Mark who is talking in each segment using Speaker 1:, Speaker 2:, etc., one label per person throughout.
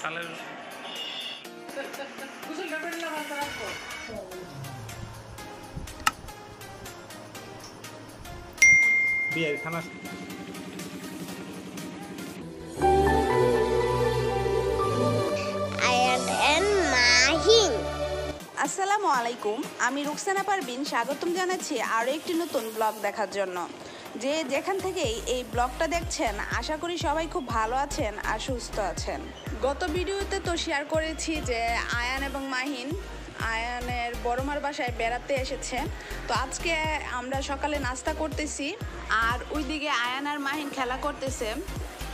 Speaker 1: সালের বিয়ের খানা।
Speaker 2: আসসালামু আলাইকুম, আমি রুকসানা পারভিন স্বাগতম জানাচ্ছি আরও একটি নতুন ব্লগ দেখার জন্য। যে যেখান থেকেই এই ব্লগটা দেখছেন, আশা করি সবাই খুব ভালো আছেন আর সুস্থ আছেন। গত ভিডিওতে তো শেয়ার করেছি যে আয়ান এবং মাহিন আয়ানের বড়মার বাসায় বেড়াতে এসেছে। তো আজকে আমরা সকালে নাস্তা করতেছি আর ওইদিকে আয়ান আর মাহিন খেলা করতেছে।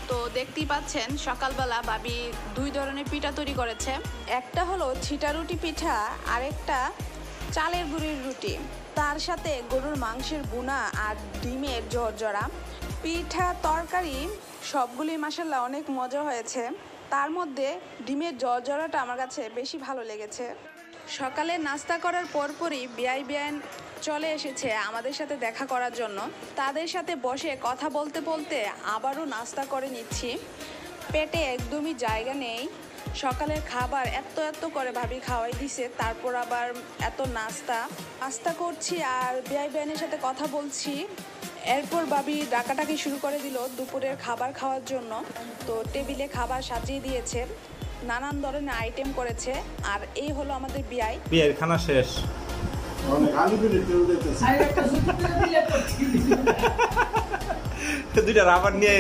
Speaker 2: তো দেখতেই পাচ্ছেন সকালবেলা ভাবি দুই ধরনের পিঠা তৈরি করেছে। একটা হলো ছিটা রুটি পিঠা, আরেকটা চালের গুঁড়ির রুটি, তার সাথে গরুর মাংসের ভুনা আর ডিমের ঝরঝরা। পিঠা তরকারি সবগুলি মাশাআল্লাহ অনেক মজা হয়েছে। তার মধ্যে ডিমের ঝরঝরাটা আমার কাছে বেশি ভালো লেগেছে। সকালে নাস্তা করার পরপরই বিআইন চলে এসেছে আমাদের সাথে দেখা করার জন্য। তাদের সাথে বসে কথা বলতে বলতে আবারও নাস্তা করে নিচ্ছি। পেটে একদমই জায়গা নেই। সকালের খাবার এত করে ভাবি খাওয়াই দিছে, তারপর আবার এত নাস্তা করছি আর বিআইনের সাথে কথা বলছি। এরপর ভাবি ডাকাটাকি শুরু করে দিল দুপুরের খাবার খাওয়ার জন্য। তো টেবিলে খাবার সাজিয়ে দিয়েছে, নানান ধরনের আইটেম করেছে। আর এই হলো আমাদের বিয়ের
Speaker 1: খানা শেষ। দুইটা রাবার নিয়ে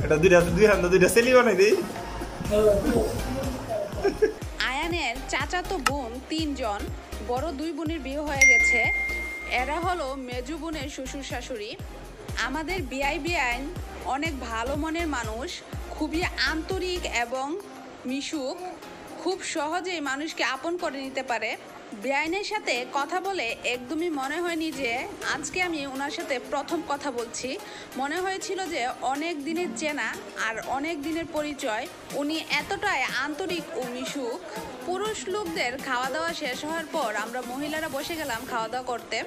Speaker 1: এটা দুইটা সেলি বানাই দিই।
Speaker 2: আয়ানের চাচাতো বোন 3 জন, বড় 2 বোনের বিয়ে হয়ে গেছে। এরা হলো মেজু বোনের শ্বশুর শাশুড়ি। আমাদের বিআইন অনেক ভালো মনের মানুষ, খুবই আন্তরিক এবং মিশুক, খুব সহজেই মানুষকে আপন করে নিতে পারে। বিআইনের সাথে কথা বলে একদমই মনে হয়নি যে আজকে আমি ওনার সাথে প্রথম কথা বলছি। মনে হয়েছিল যে অনেক দিনের চেনা আর অনেক দিনের পরিচয়। উনি এতটাই আন্তরিক ও মিশুক। পুরুষ লোকদের খাওয়া দাওয়া শেষ হওয়ার পর আমরা মহিলারা বসে গেলাম খাওয়া দাওয়া করতে।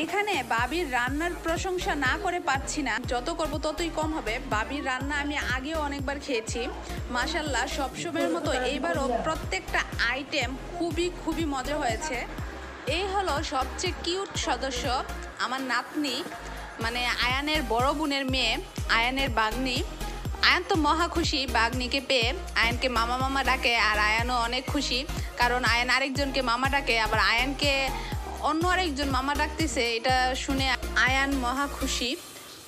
Speaker 2: এখানে বাবির রান্নার প্রশংসা না করে পাচ্ছি না, যত করব ততই কম হবে। বাবির রান্না আমি আগেও অনেকবার খেয়েছি, মাশাআল্লাহ সবসময়ের মতো এইবারও প্রত্যেকটা আইটেম খুবই মজা হয়েছে। এই হলো সবচেয়ে কিউট সদস্য, আমার নাতনি, মানে আয়ানের বড় বোনের মেয়ে, আয়ানের বাগনি। আয়ান তো মহা খুশি বাগনিকে পেয়ে, আয়ানকে মামা ডাকে। আর আয়ানও অনেক খুশি, কারণ আয়ান আরেকজনকে মামা ডাকে, আবার আয়ানকে অন্য আরেকজন মামা ডাকতেছে। এটা শুনে আয়ান মহা খুশি।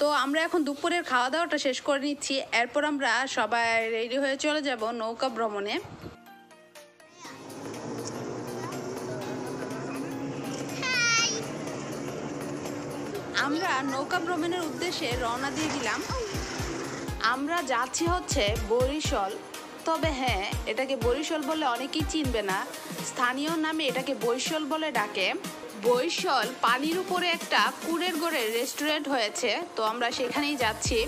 Speaker 2: তো আমরা এখন দুপুরের খাওয়া দাওয়াটা শেষ করে নিচ্ছি। এরপর আমরা সবাই রেডি হয়ে চলে যাব নৌকা ভ্রমণে। আমরা নৌকা ভ্রমণের উদ্দেশ্যে রওনা দিয়ে দিলাম। আমরা যাচ্ছি হচ্ছে বরিশাল। তবে হ্যাঁ, এটাকে বরিশাল বলে অনেকেই চিনবে না, স্থানীয় নামে এটাকে বরিশাল বলে ডাকে। বরিশাল পানির উপরে একটা কুড়ের ঘরের রেস্টুরেন্ট হয়েছে, তো আমরা সেখানেই যাচ্ছি।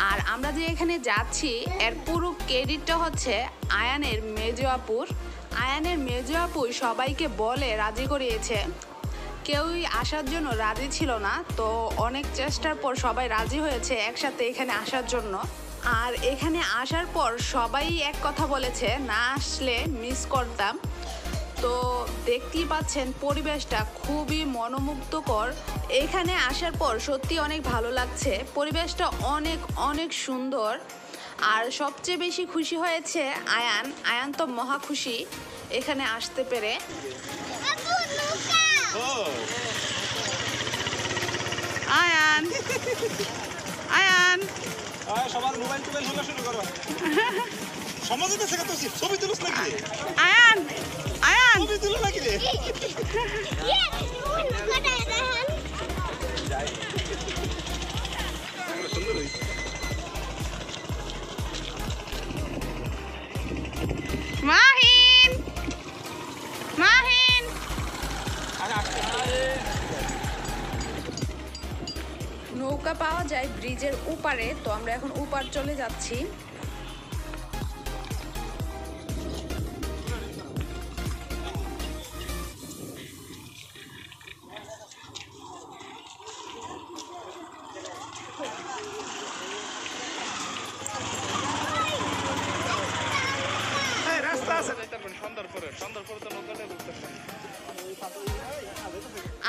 Speaker 2: আর আমরা যে এখানে যাচ্ছি এর পুরো ক্রেডিটটা হচ্ছে আয়ানের মেজো আপুর। আয়ানের মেজো আপু সবাইকে বলে রাজি করিয়েছে, কেউই আসার জন্য রাজি ছিল না। তো অনেক চেষ্টার পর সবাই রাজি হয়েছে একসাথে এখানে আসার জন্য। আর এখানে আসার পর সবাই এক কথা বলেছে, না আসলে মিস করতাম। তো দেখতেই পাচ্ছেন পরিবেশটা খুবই মনোমুগ্ধকর। এখানে আসার পর সত্যি অনেক ভালো লাগছে, পরিবেশটা অনেক সুন্দর। আর সবচেয়ে বেশি খুশি হয়েছে আয়ান তো মহা খুশি এখানে আসতে পেরে। আয়ান
Speaker 1: সবার মোবাইল খোলা শুরু করো। সমাজে তো শেখাতে ছবি তুলিস নাকি?
Speaker 2: আয়ান
Speaker 1: ছবি তুলো নাকি রে?
Speaker 2: মাহিন নৌকা পাওয়া যায় ব্রিজের ওপারে। তো আমরা এখন ওপার চলে যাচ্ছি।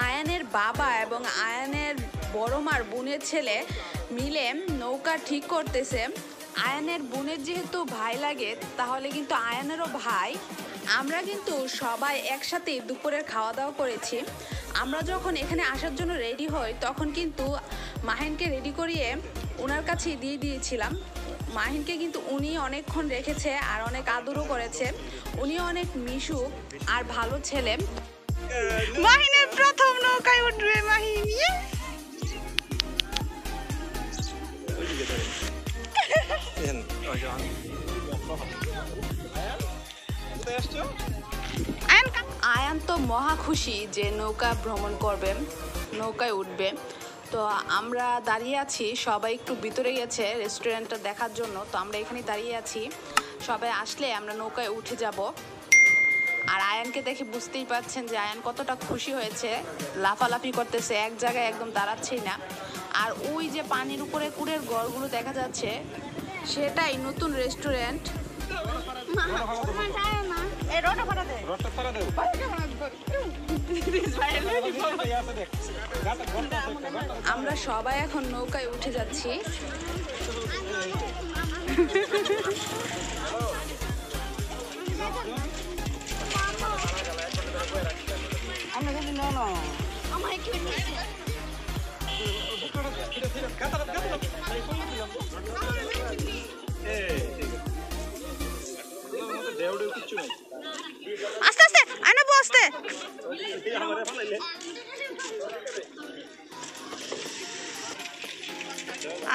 Speaker 2: আয়ানের বাবা এবং আয়ানের বড় মার বোনের ছেলে মিলে নৌকা ঠিক করতেছে। আয়ানের বোনের যেহেতু ভাই লাগে তাহলে কিন্তু আয়ানেরও ভাই। আমরা কিন্তু সবাই একসাথে দুপুরের খাওয়া দাওয়া করেছি। আমরা যখন এখানে আসার জন্য রেডি হই তখন কিন্তু মাহিনকে রেডি করিয়ে ওনার কাছে দিয়ে দিয়েছিলাম। মাহিনকে কিন্তু উনি অনেকক্ষণ রেখেছে আর অনেক আদরও করেছে। উনি অনেক মিশুক আর ভালো ছেলে। মাহিনের প্রথম নৌকায় উঠবে মাহিন। আয়ান তো মহা খুশি যে নৌকা ভ্রমণ করবে, নৌকায় উঠবে। তো আমরা দাঁড়িয়ে আছি, সবাই একটু ভিতরে গেছে রেস্টুরেন্টটা দেখার জন্য। তো আমরা এখানে দাঁড়িয়ে আছি, সবাই আসলে আমরা নৌকায় উঠে যাব। আর আয়ানকে দেখে বুঝতেই পারছেন যে আয়ান কতটা খুশি হয়েছে, লাফালাফি করতেছে, এক জায়গায় একদম দাঁড়াচ্ছেই না। আর ওই যে পানির উপরে কুড়ের ঘরগুলো দেখা যাচ্ছে সেটাই নতুন রেস্টুরেন্ট। আমরা সবাই এখন নৌকায় উঠে যাচ্ছি। আস্তে আস্তে আনাবো, আস্তে।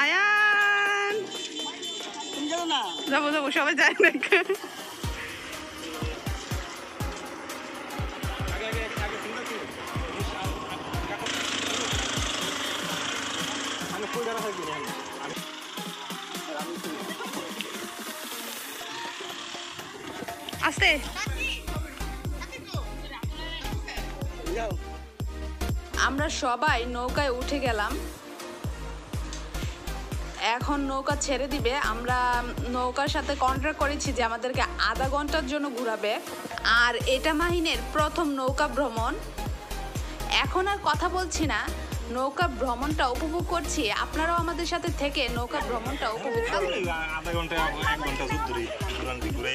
Speaker 2: আয়ান যাবো যাবো, সবাই যায় না। আস্তে। আমরা সবাই নৌকায় উঠে গেলাম। এখন নৌকা ছেড়ে দিবে। আমরা নৌকার সাথে কন্ট্রাক্ট করেছি যে আমাদেরকে আধা ঘন্টার জন্য ঘোরাবে। আর এটা মাহিনের প্রথম নৌকা ভ্রমণ। এখন আর কথা বলছি না, নৌকা ভ্রমণটা উপভোগ করছি। আপনারাও আমাদের সাথে থেকে নৌকা ভ্রমণটা উপভোগ করুন।
Speaker 1: আধা ঘন্টা 1 ঘন্টা ঘুরে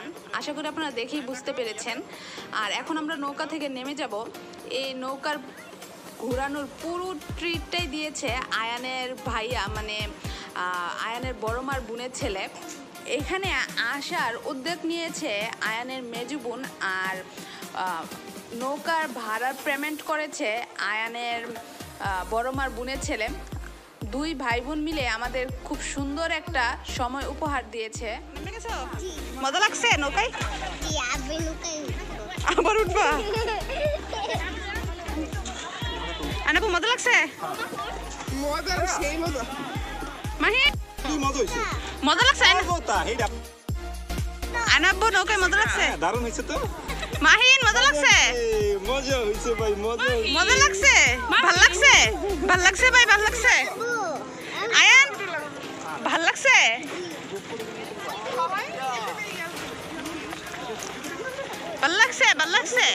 Speaker 2: দেখছেন, আশা করি আপনারা দেখেই বুঝতে পেরেছেন। আর এখন আমরা নৌকা থেকে নেমে যাব। এই নৌকার ঘোরানোর পুরো ট্রিটটাই দিয়েছে আয়ানের ভাইয়া, মানে আয়ানের বড় মার বোনের ছেলে। এখানে আসার উদ্যোগ নিয়েছে আয়ানের মেজু বোন, আর নৌকার ভাড়ার পেমেন্ট করেছে আয়ানের বড় মার বোনের ছেলে। দুই ভাই বোন মিলে আমাদের খুব সুন্দর একটা সময় উপহার দিয়েছে। মজা লাগছে নৌকায়? আবার উঠবা? আনাপু মজা লাগছে? মাহি মজা লাগছে? আনাপু নৌকায় মজা লাগছে?
Speaker 1: দারুণ হয়েছে তো।
Speaker 2: মাহিন মজা লাগছে?
Speaker 1: মজা হয়েছে ভাই,
Speaker 2: মজা লাগছে? ভাল লাগছে? ভাল লাগছে ভাই, ভাল লাগছে? আয়ান ভাল লাগছে? ভাল লাগছে? ভাল লাগছে?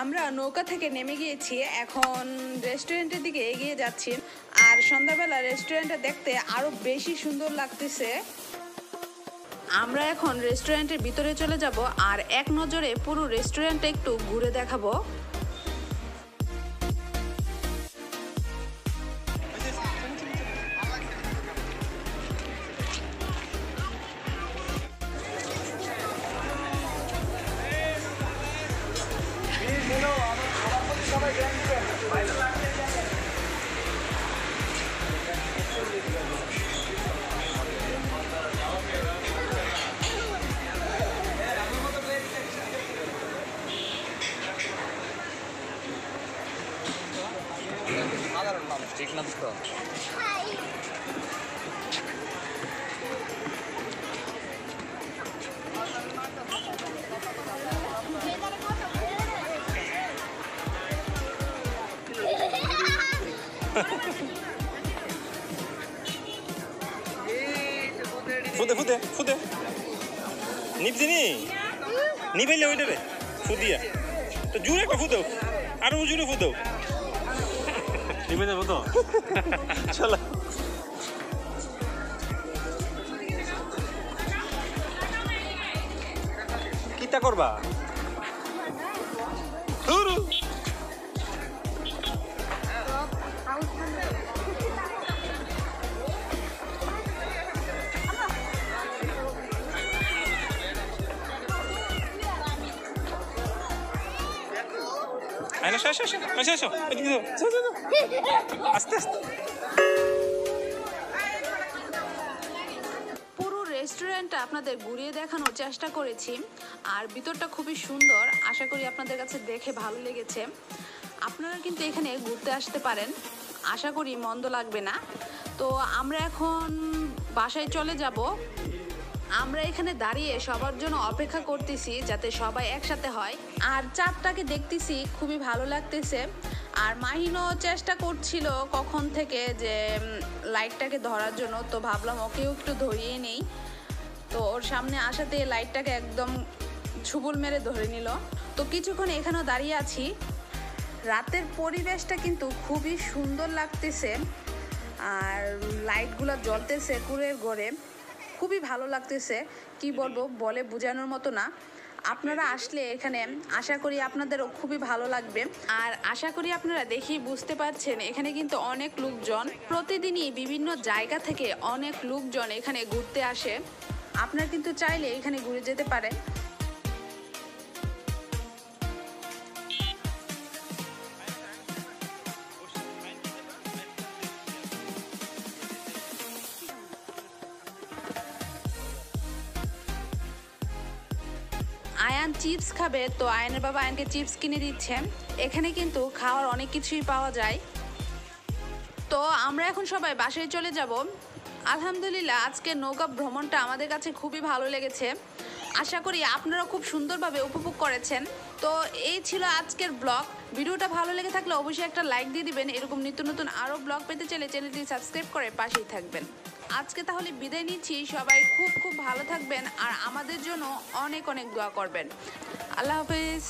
Speaker 2: আমরা নৌকা থেকে নেমে গিয়েছি, এখন রেস্টুরেন্টের দিকে এগিয়ে যাচ্ছি। আর সন্ধ্যাবেলা রেস্টুরেন্টটা দেখতে আরো বেশি সুন্দর লাগতেছে। আমরা এখন রেস্টুরেন্টের ভিতরে চলে যাব আর এক নজরে পুরো রেস্টুরেন্টটা একটু ঘুরে দেখাবো।
Speaker 3: ঠিক না তো?
Speaker 1: ফুদে ফুদে ফুদে নিবজিনি নিবাইলে ওইটা রে ফুদিয়া তো জোরে একটা ফুদাও, আরো জোরে ফুদাও। নিবে যাবো তো, চলো। কিটা করবা? আস্তে আস্তে।
Speaker 2: পুরো রেস্টুরেন্টটা আপনাদের ঘুরিয়ে দেখানোর চেষ্টা করেছি, আর ভিতরটা খুবই সুন্দর। আশা করি আপনাদের কাছে দেখে ভালো লেগেছে। আপনারা কিন্তু এখানে ঘুরতে আসতে পারেন, আশা করি মন্দ লাগবে না। তো আমরা এখন বাসায় চলে যাব। আমরা এখানে দাঁড়িয়ে সবার জন্য অপেক্ষা করতেছি যাতে সবাই একসাথে হয়। আর চাঁদটাকে দেখতেছি, খুবই ভালো লাগতেছে। আর মাহিনও চেষ্টা করছিল কখন থেকে যে লাইটটাকে ধরার জন্য, তো ভাবলাম ওকেও একটু ধরিয়ে নেই। তো ওর সামনে আসাতে লাইটটাকে একদম ছুবল মেরে ধরে নিল। তো কিছুক্ষণ এখানেও দাঁড়িয়ে আছি। রাতের পরিবেশটা কিন্তু খুবই সুন্দর লাগতেছে, আর লাইটগুলো জ্বলতেছে কুড়ের ঘরে, খুবই ভালো লাগতেছে। কি বলবো, বলে বোঝানোর মতো না। আপনারা আসলে এখানে আশা করি আপনাদেরও খুবই ভালো লাগবে। আর আশা করি আপনারা দেখেই বুঝতে পারছেন এখানে কিন্তু অনেক লোকজন, প্রতিদিনই বিভিন্ন জায়গা থেকে অনেক লোকজন এখানে ঘুরতে আসে। আপনারা কিন্তু চাইলে এখানে ঘুরে যেতে পারেন। আয়ান চিপস খাবে, তো আয়ানের বাবা আয়ানকে চিপস কিনে দিচ্ছে। এখানে কিন্তু খাওয়ার অনেক কিছুই পাওয়া যায়। তো আমরা এখন সবাই বাসায় চলে যাব। আলহামদুলিল্লাহ আজকের নৌকা ভ্রমণটা আমাদের কাছে খুবই ভালো লেগেছে। আশা করি আপনারা খুব সুন্দরভাবে উপভোগ করেছেন। তো এই ছিল আজকের ব্লগ। ভিডিওটা ভালো লেগে থাকলে অবশ্যই একটা লাইক দিয়ে দিবেন। এরকম নিত্য নতুন আরও ব্লগ পেতে চাইলে চ্যানেলটি সাবস্ক্রাইব করে পাশেই থাকবেন। আজকে তাহলে বিদায় নিচ্ছি। সবাই খুব খুব ভালো থাকবেন আর আমাদের জন্য অনেক অনেক দোয়া করবেন। আল্লাহ হাফেজ।